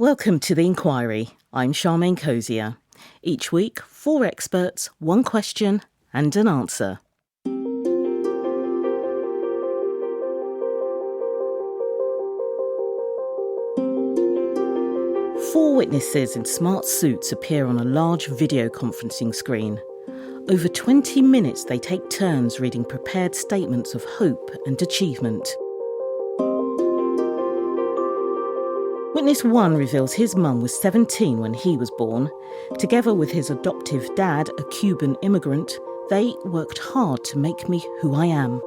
Welcome to The Inquiry. I'm Charmaine Cozier. Each week, 4 experts, 1 question and an answer. Four witnesses in smart suits appear on a large video conferencing screen. Over 20 minutes they take turns reading prepared statements of hope and achievement. Witness 1 reveals his mum was 17 when he was born. Together with his adoptive dad, a Cuban immigrant, they worked hard to make me who I am.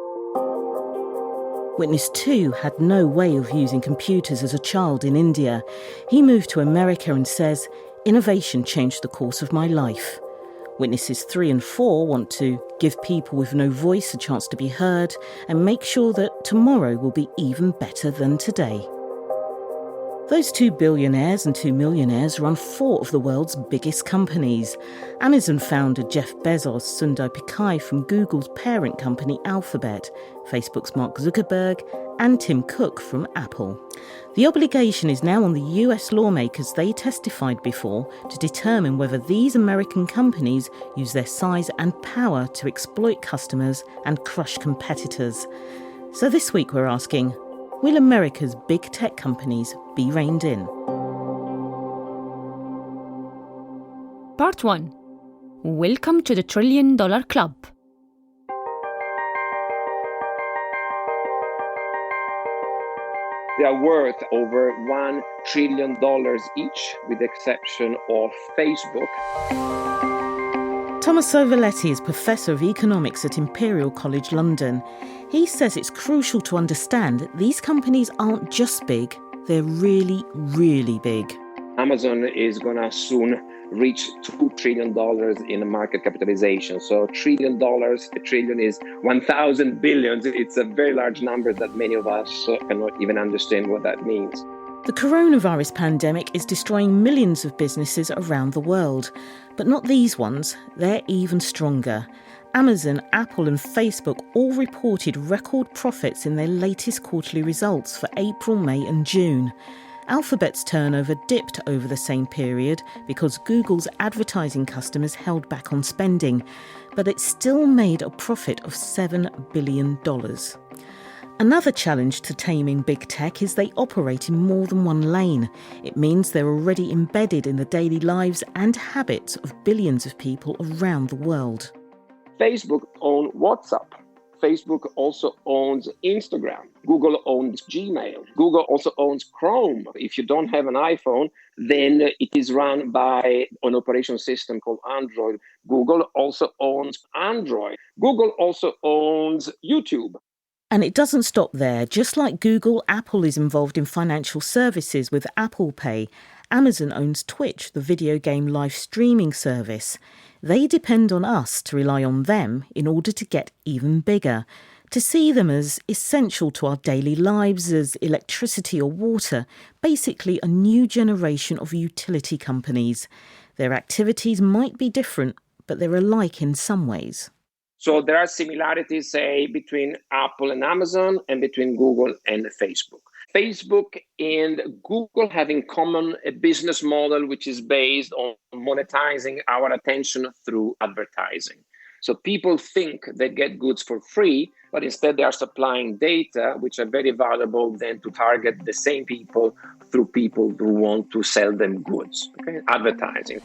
Witness 2 had no way of using computers as a child in India. He moved to America and says, "Innovation changed the course of my life." Witnesses 3 and 4 want to give people with no voice a chance to be heard and make sure that tomorrow will be even better than today. Those 2 billionaires and 2 millionaires run 4 of the world's biggest companies. Amazon founder Jeff Bezos, Sundar Pichai from Google's parent company Alphabet, Facebook's Mark Zuckerberg, and Tim Cook from Apple. The obligation is now on the US lawmakers they testified before to determine whether these American companies use their size and power to exploit customers and crush competitors. So this week we're asking, will America's big tech companies be reined in? Part 1. Welcome to the $1 Trillion Club. They are worth over $1 trillion each, with the exception of Facebook. Tommaso Valetti is Professor of Economics at Imperial College London. He says it's crucial to understand that these companies aren't just big, they're really, really big. Amazon is going to soon reach $2 trillion in market capitalization. So $1 trillion is 1,000 billions. It's a very large number that many of us cannot even understand what that means. The coronavirus pandemic is destroying millions of businesses around the world. But not these ones, they're even stronger. Amazon, Apple and Facebook all reported record profits in their latest quarterly results for April, May and June. Alphabet's turnover dipped over the same period because Google's advertising customers held back on spending, but it still made a profit of $7 billion. Another challenge to taming big tech is they operate in more than one lane. It means they're already embedded in the daily lives and habits of billions of people around the world. Facebook owns WhatsApp. Facebook also owns Instagram. Google owns Gmail. Google also owns Chrome. If you don't have an iPhone, then it is run by an operating system called Android. Google also owns Android. Google also owns YouTube. And it doesn't stop there. Just like Google, Apple is involved in financial services with Apple Pay. Amazon owns Twitch, the video game live streaming service. They depend on us to rely on them in order to get even bigger, to see them as essential to our daily lives as electricity or water, basically a new generation of utility companies. Their activities might be different, but they're alike in some ways. So there are similarities, say, between Apple and Amazon and between Google and Facebook. Facebook and Google have in common a business model which is based on monetizing our attention through advertising. So people think they get goods for free, but instead they are supplying data which are very valuable then to target the same people through people who want to sell them goods. Okay? Advertising.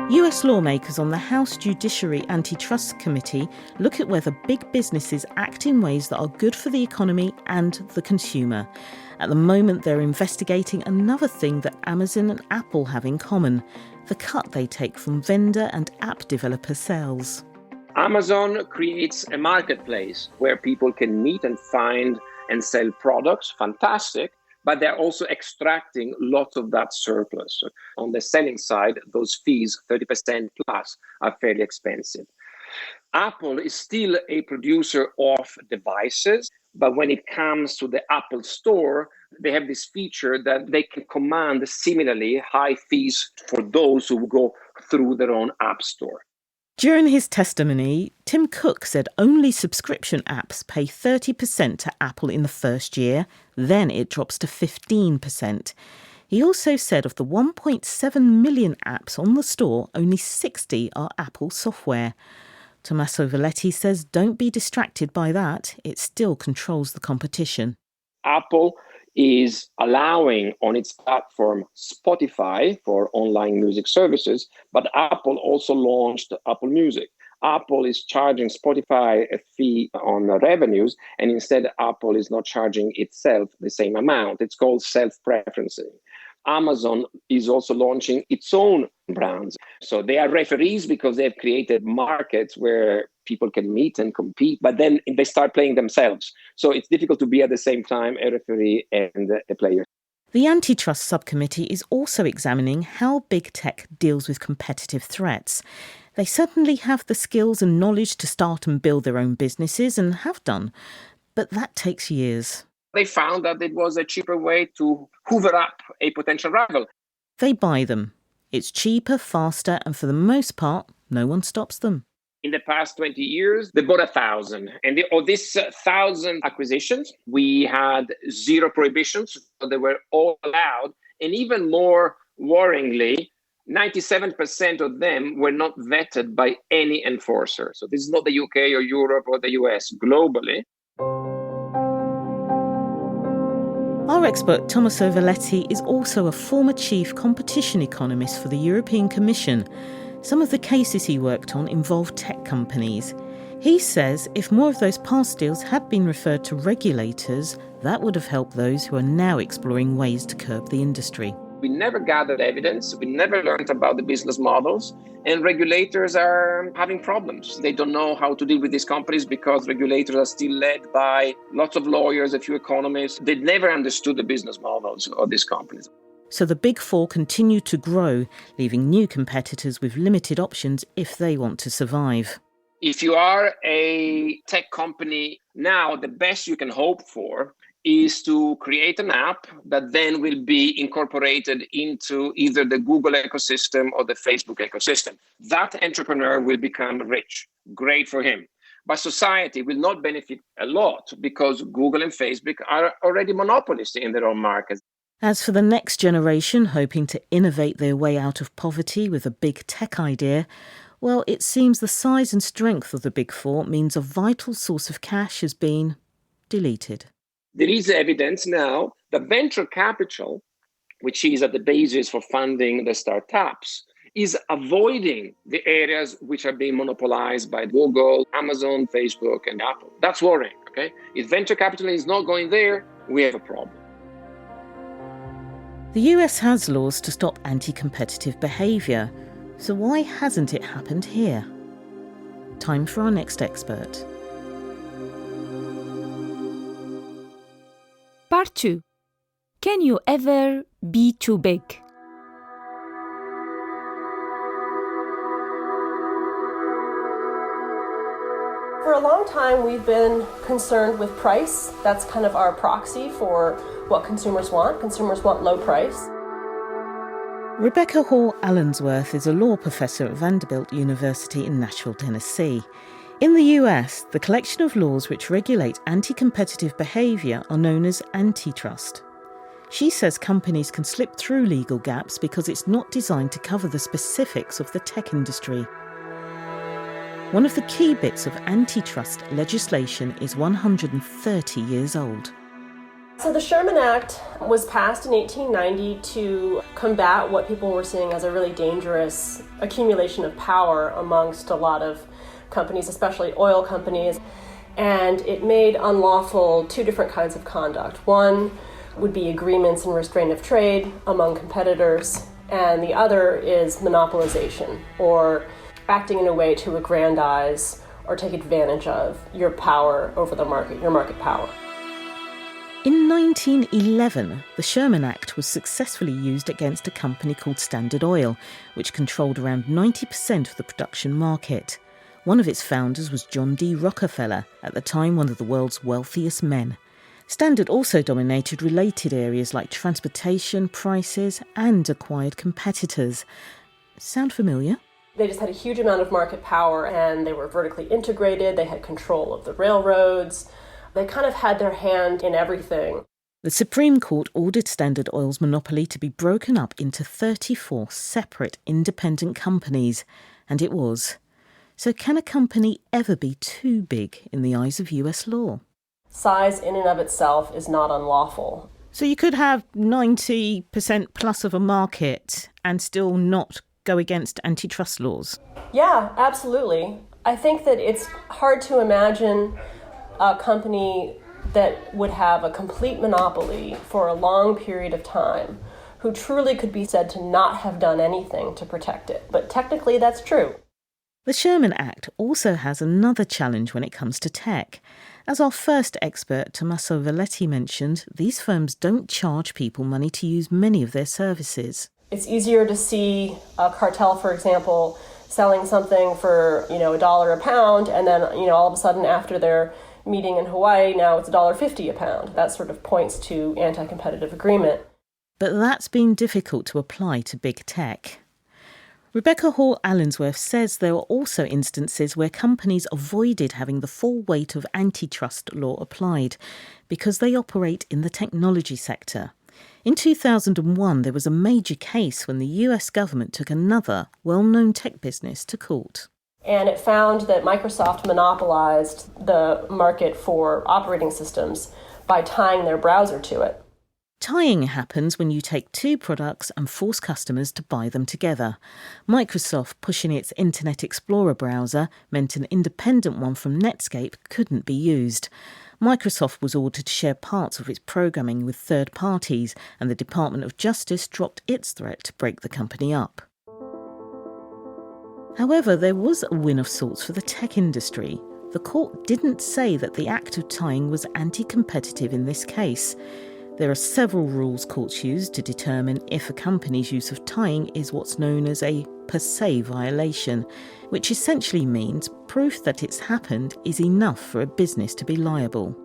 US lawmakers on the House Judiciary Antitrust Committee look at whether big businesses act in ways that are good for the economy and the consumer. At the moment, they're investigating another thing that Amazon and Apple have in common, the cut they take from vendor and app developer sales. Amazon creates a marketplace where people can meet and find and sell products, fantastic, but they're also extracting lots of that surplus. On the selling side, those fees, 30% plus, are fairly expensive. Apple is still a producer of devices, but when it comes to the Apple Store, they have this feature that they can command similarly high fees for those who go through their own app store. During his testimony, Tim Cook said only subscription apps pay 30% to Apple in the first year, then it drops to 15%. He also said of the 1.7 million apps on the store, only 60 are Apple software. Tommaso Valetti says don't be distracted by that, it still controls the competition. Apple is allowing on its platform Spotify for online music services, but Apple also launched Apple Music. Apple is charging Spotify a fee on the revenues, and instead Apple is not charging itself the same amount. It's called self-preferencing. Amazon is also launching its own brands. So they are referees because they've created markets where people can meet and compete, but then they start playing themselves. So it's difficult to be at the same time a referee and a player. The Antitrust Subcommittee is also examining how big tech deals with competitive threats. They certainly have the skills and knowledge to start and build their own businesses and have done, but that takes years. They found that it was a cheaper way to hoover up a potential rival. They buy them. It's cheaper, faster, and for the most part, no one stops them. In the past 20 years, they bought 1,000. And of these 1,000 acquisitions, we had 0 prohibitions. So they were all allowed. And even more worryingly, 97% of them were not vetted by any enforcer. So this is not the UK or Europe or the US, globally. Our expert Tommaso Valetti is also a former chief competition economist for the European Commission. Some of the cases he worked on involved tech companies. He says if more of those past deals had been referred to regulators, that would have helped those who are now exploring ways to curb the industry. We never gathered evidence, we never learned about the business models, and regulators are having problems. They don't know how to deal with these companies because regulators are still led by lots of lawyers, a few economists. They never understood the business models of these companies. So the Big Four continue to grow, leaving new competitors with limited options if they want to survive. If you are a tech company now, the best you can hope for is to create an app that then will be incorporated into either the Google ecosystem or the Facebook ecosystem. That entrepreneur will become rich. Great for him. But society will not benefit a lot because Google and Facebook are already monopolists in their own markets. As for the next generation hoping to innovate their way out of poverty with a big tech idea, well, it seems the size and strength of the Big Four means a vital source of cash has been deleted. There is evidence now that venture capital, which is at the basis for funding the startups, is avoiding the areas which are being monopolized by Google, Amazon, Facebook, and Apple. That's worrying, okay? If venture capital is not going there, we have a problem. The US has laws to stop anti-competitive behaviour, so why hasn't it happened here? Time for our next expert. Part 2. Can you ever be too big? For a long time, we've been concerned with price. That's kind of our proxy for what consumers want. Consumers want low price. Rebecca Hall Allensworth is a law professor at Vanderbilt University in Nashville, Tennessee. In the US, the collection of laws which regulate anti-competitive behaviour are known as antitrust. She says companies can slip through legal gaps because it's not designed to cover the specifics of the tech industry. One of the key bits of antitrust legislation is 130 years old. So the Sherman Act was passed in 1890 to combat what people were seeing as a really dangerous accumulation of power amongst a lot of companies, especially oil companies. And it made unlawful 2 different kinds of conduct. One would be agreements and restraint of trade among competitors, and the other is monopolization, or acting in a way to aggrandize or take advantage of your power over the market, your market power. In 1911, the Sherman Act was successfully used against a company called Standard Oil, which controlled around 90% of the production market. One of its founders was John D. Rockefeller, at the time one of the world's wealthiest men. Standard also dominated related areas like transportation, prices, and acquired competitors. Sound familiar? They just had a huge amount of market power, and they were vertically integrated. They had control of the railroads. They kind of had their hand in everything. The Supreme Court ordered Standard Oil's monopoly to be broken up into 34 separate independent companies, and it was. So can a company ever be too big in the eyes of US law? Size in and of itself is not unlawful. So you could have 90% plus of a market and still not go against antitrust laws? Yeah, absolutely. I think that it's hard to imagine a company that would have a complete monopoly for a long period of time who truly could be said to not have done anything to protect it. But technically, that's true. The Sherman Act also has another challenge when it comes to tech. As our first expert, Tommaso Velletti, mentioned, these firms don't charge people money to use many of their services. It's easier to see a cartel, for example, selling something for, $1 a pound, and then, all of a sudden after their meeting in Hawaii, now it's $1.50 a pound. That sort of points to anti-competitive agreement. But that's been difficult to apply to big tech. Rebecca Hall-Allensworth says there are also instances where companies avoided having the full weight of antitrust law applied because they operate in the technology sector. In 2001, there was a major case when the US government took another well-known tech business to court. And it found that Microsoft monopolized the market for operating systems by tying their browser to it. Tying happens when you take two products and force customers to buy them together. Microsoft pushing its Internet Explorer browser meant an independent one from Netscape couldn't be used. Microsoft was ordered to share parts of its programming with third parties, and the Department of Justice dropped its threat to break the company up. However, there was a win of sorts for the tech industry. The court didn't say that the act of tying was anti-competitive in this case. There are several rules courts use to determine if a company's use of tying is what's known as a per se violation, which essentially means proof that it's happened is enough for a business to be liable.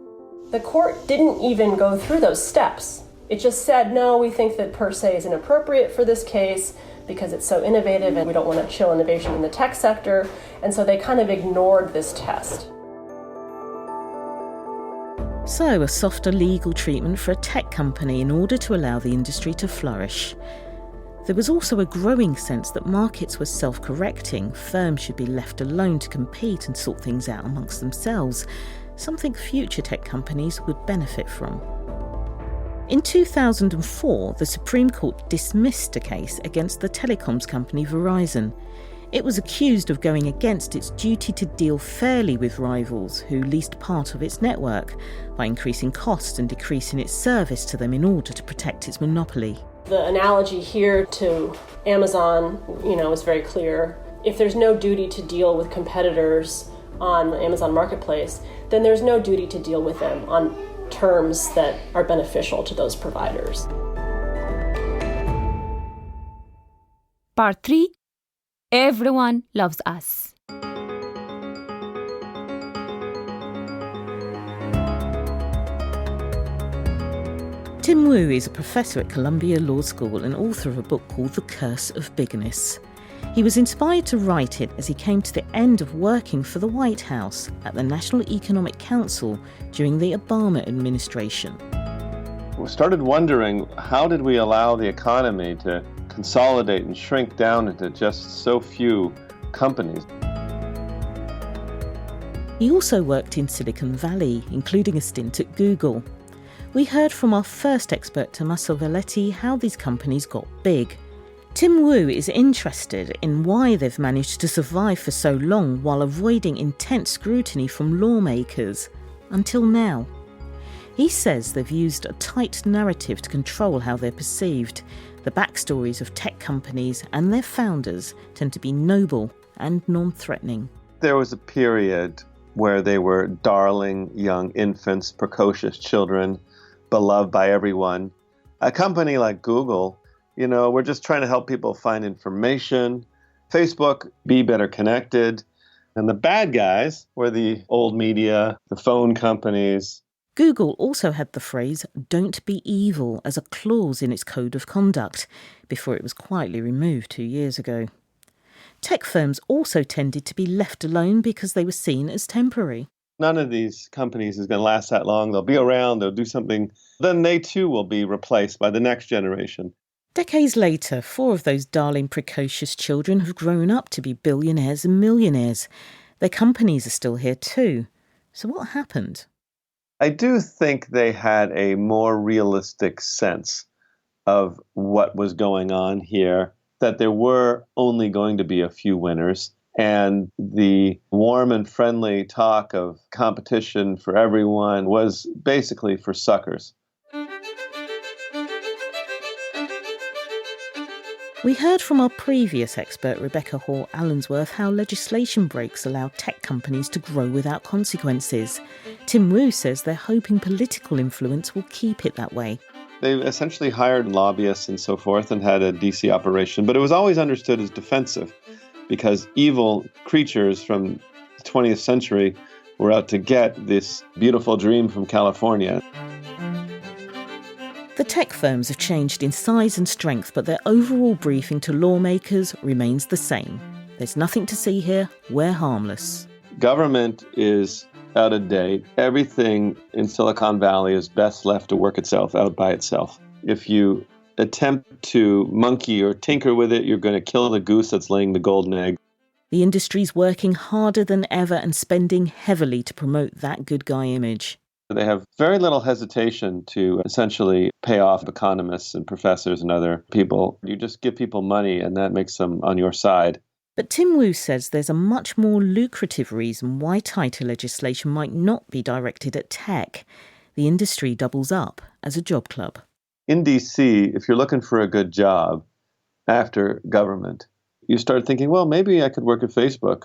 The court didn't even go through those steps. It just said, no, we think that per se is inappropriate for this case because it's so innovative and we don't want to chill innovation in the tech sector. And so they kind of ignored this test. So, a softer legal treatment for a tech company in order to allow the industry to flourish. There was also a growing sense that markets were self-correcting, firms should be left alone to compete and sort things out amongst themselves, something future tech companies would benefit from. In 2004, the Supreme Court dismissed a case against the telecoms company Verizon. It was accused of going against its duty to deal fairly with rivals who leased part of its network by increasing costs and decreasing its service to them in order to protect its monopoly. The analogy here to Amazon, is very clear. If there's no duty to deal with competitors on the Amazon Marketplace, then there's no duty to deal with them on terms that are beneficial to those providers. Part 3. Everyone loves us. Tim Wu is a professor at Columbia Law School and author of a book called The Curse of Bigness. He was inspired to write it as he came to the end of working for the White House at the National Economic Council during the Obama administration. We started wondering, how did we allow the economy to consolidate and shrink down into just so few companies? He also worked in Silicon Valley, including a stint at Google. We heard from our first expert, Tommaso Velletti, how these companies got big. Tim Wu is interested in why they've managed to survive for so long while avoiding intense scrutiny from lawmakers, until now. He says they've used a tight narrative to control how they're perceived. The backstories of tech companies and their founders tend to be noble and non-threatening. There was a period where they were darling young infants, precocious children, beloved by everyone. A company like Google, we're just trying to help people find information. Facebook, be better connected. And the bad guys were the old media, the phone companies. Google also had the phrase, "don't be evil," as a clause in its code of conduct, before it was quietly removed 2 years ago. Tech firms also tended to be left alone because they were seen as temporary. None of these companies is going to last that long. They'll be around, they'll do something. Then they too will be replaced by the next generation. Decades later, 4 of those darling precocious children have grown up to be billionaires and millionaires. Their companies are still here too. So what happened? I do think they had a more realistic sense of what was going on here, that there were only going to be a few winners. And the warm and friendly talk of competition for everyone was basically for suckers. We heard from our previous expert, Rebecca Hall-Allensworth, how legislation breaks allow tech companies to grow without consequences. Tim Wu says they're hoping political influence will keep it that way. They essentially hired lobbyists and so forth and had a DC operation, but it was always understood as defensive because evil creatures from the 20th century were out to get this beautiful dream from California. The tech firms have changed in size and strength, but their overall briefing to lawmakers remains the same. There's nothing to see here, we're harmless. Government is out of date. Everything in Silicon Valley is best left to work itself out by itself. If you attempt to monkey or tinker with it, you're going to kill the goose that's laying the golden egg. The industry's working harder than ever and spending heavily to promote that good guy image. They have very little hesitation to essentially pay off economists and professors and other people. You just give people money and that makes them on your side. But Tim Wu says there's a much more lucrative reason why tighter legislation might not be directed at tech. The industry doubles up as a job club. In DC, if you're looking for a good job after government, you start thinking, well, maybe I could work at Facebook.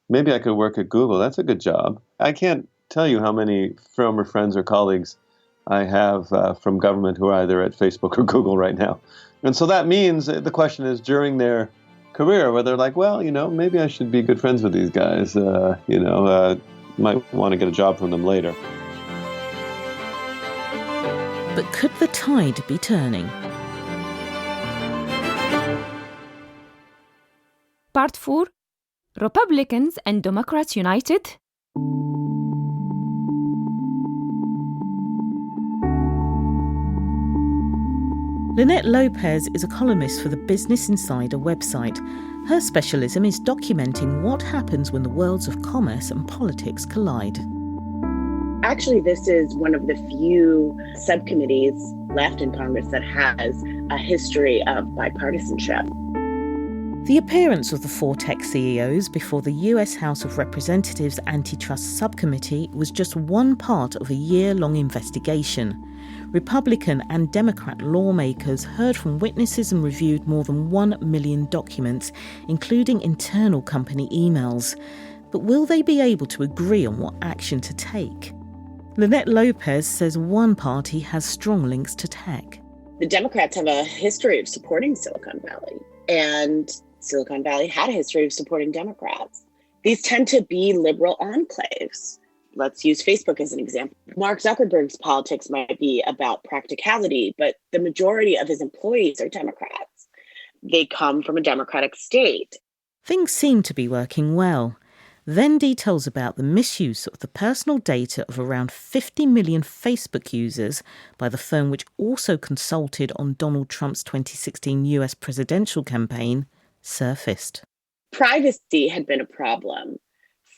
Maybe I could work at Google. That's a good job. I can't tell you how many former friends or colleagues I have from government who are either at Facebook or Google right now. And so that means the question is during their career where they're like, well, maybe I should be good friends with these guys. Might want to get a job from them later. But could the tide be turning? Part 4. Republicans and Democrats United. Lynette Lopez is a columnist for the Business Insider website. Her specialism is documenting what happens when the worlds of commerce and politics collide. Actually, this is one of the few subcommittees left in Congress that has a history of bipartisanship. The appearance of the 4 tech CEOs before the US House of Representatives Antitrust Subcommittee was just one part of a year-long investigation. Republican and Democrat lawmakers heard from witnesses and reviewed more than 1 million documents, including internal company emails. But will they be able to agree on what action to take? Lynette Lopez says one party has strong links to tech. The Democrats have a history of supporting Silicon Valley, and Silicon Valley had a history of supporting Democrats. These tend to be liberal enclaves. Let's use Facebook as an example. Mark Zuckerberg's politics might be about practicality, but the majority of his employees are Democrats. They come from a Democratic state. Things seem to be working well. Then details about the misuse of the personal data of around 50 million Facebook users by the firm which also consulted on Donald Trump's 2016 US presidential campaign surfaced. Privacy had been a problem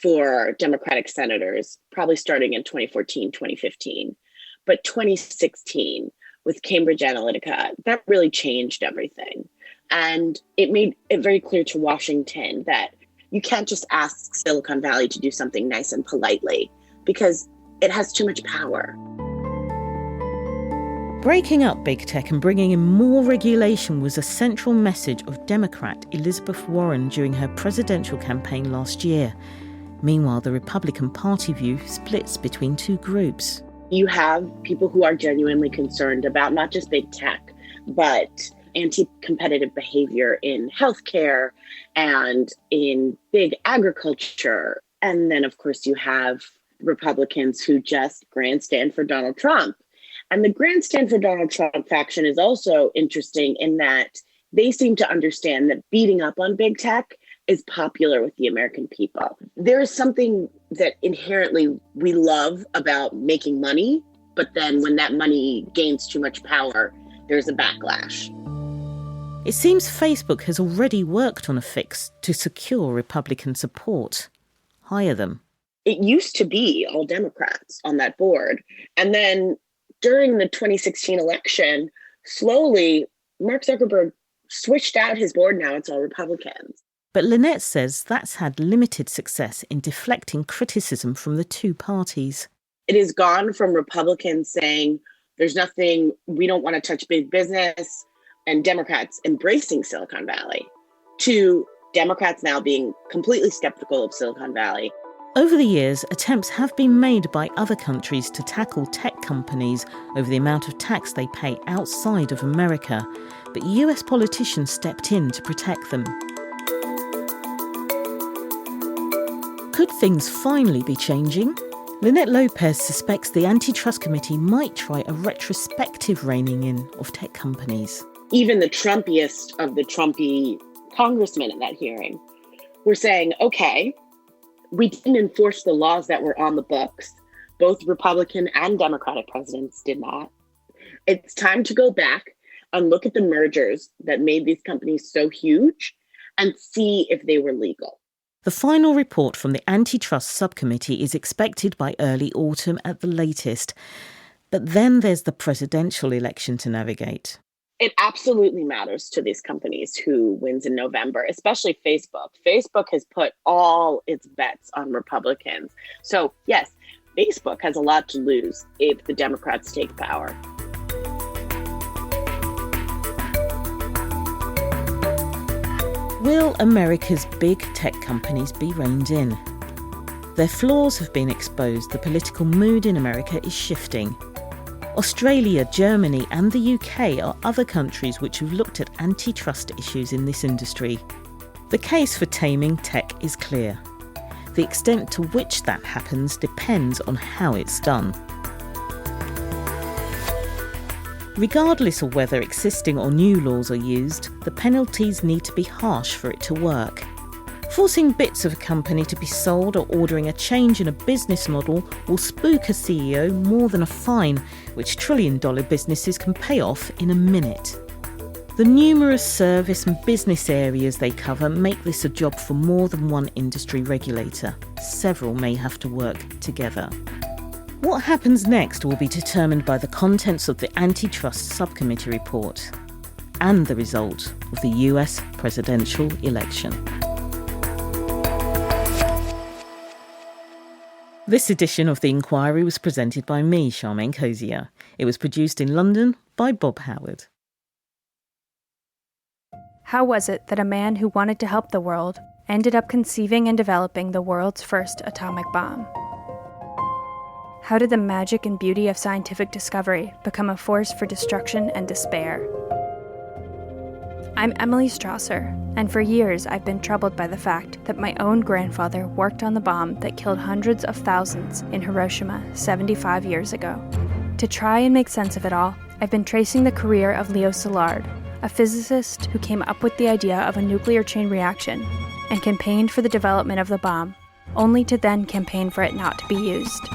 for Democratic senators, probably starting in 2014, 2015. But 2016, with Cambridge Analytica, that really changed everything. And it made it very clear to Washington that you can't just ask Silicon Valley to do something nice and politely because it has too much power. Breaking up big tech and bringing in more regulation was a central message of Democrat Elizabeth Warren during her presidential campaign last year. Meanwhile, the Republican Party view splits between 2 groups. You have people who are genuinely concerned about not just big tech, but anti-competitive behavior in healthcare and in big agriculture. And then, of course, you have Republicans who just grandstand for Donald Trump. And the grandstand for Donald Trump faction is also interesting in that they seem to understand that beating up on big tech is popular with the American people. There is something that inherently we love about making money, but then when that money gains too much power, there's a backlash. It seems Facebook has already worked on a fix to secure Republican support. Hire them. It used to be all Democrats on that board. And then during the 2016 election, slowly, Mark Zuckerberg switched out his board. Now it's all Republicans. But Lynette says that's had limited success in deflecting criticism from the two parties. It has gone from Republicans saying, there's nothing, we don't want to touch big business, and Democrats embracing Silicon Valley, to Democrats now being completely skeptical of Silicon Valley. Over the years, attempts have been made by other countries to tackle tech companies over the amount of tax they pay outside of America, but US politicians stepped in to protect them. Could things finally be changing? Lynette Lopez suspects the Antitrust Committee might try a retrospective reining in of tech companies. Even the Trumpiest of the Trumpy congressmen at that hearing were saying, okay, we didn't enforce the laws that were on the books. Both Republican and Democratic presidents did not. It's time to go back and look at the mergers that made these companies so huge and see if they were legal. The final report from the Antitrust Subcommittee is expected by early autumn at the latest. But then there's the presidential election to navigate. It absolutely matters to these companies who wins in November, especially Facebook. Facebook has put all its bets on Republicans. So yes, Facebook has a lot to lose if the Democrats take power. Will America's big tech companies be reined in? Their flaws have been exposed. The political mood in America is shifting. Australia, Germany and the UK are other countries which have looked at antitrust issues in this industry. The case for taming tech is clear. The extent to which that happens depends on how it's done. Regardless of whether existing or new laws are used, the penalties need to be harsh for it to work. Forcing bits of a company to be sold or ordering a change in a business model will spook a CEO more than a fine, which trillion-dollar businesses can pay off in a minute. The numerous service and business areas they cover make this a job for more than one industry regulator. Several may have to work together. What happens next will be determined by the contents of the Antitrust Subcommittee report and the result of the US presidential election. This edition of The Inquiry was presented by me, Charmaine Cozier. It was produced in London by Bob Howard. How was it that a man who wanted to help the world ended up conceiving and developing the world's first atomic bomb? How did the magic and beauty of scientific discovery become a force for destruction and despair? I'm Emily Strasser, and for years I've been troubled by the fact that my own grandfather worked on the bomb that killed hundreds of thousands in Hiroshima 75 years ago. To try and make sense of it all, I've been tracing the career of Leo Szilard, a physicist who came up with the idea of a nuclear chain reaction and campaigned for the development of the bomb, only to then campaign for it not to be used.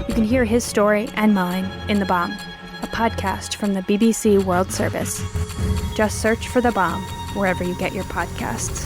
You can hear his story and mine in The Bomb, a podcast from the BBC World Service. Just search for The Bomb wherever you get your podcasts.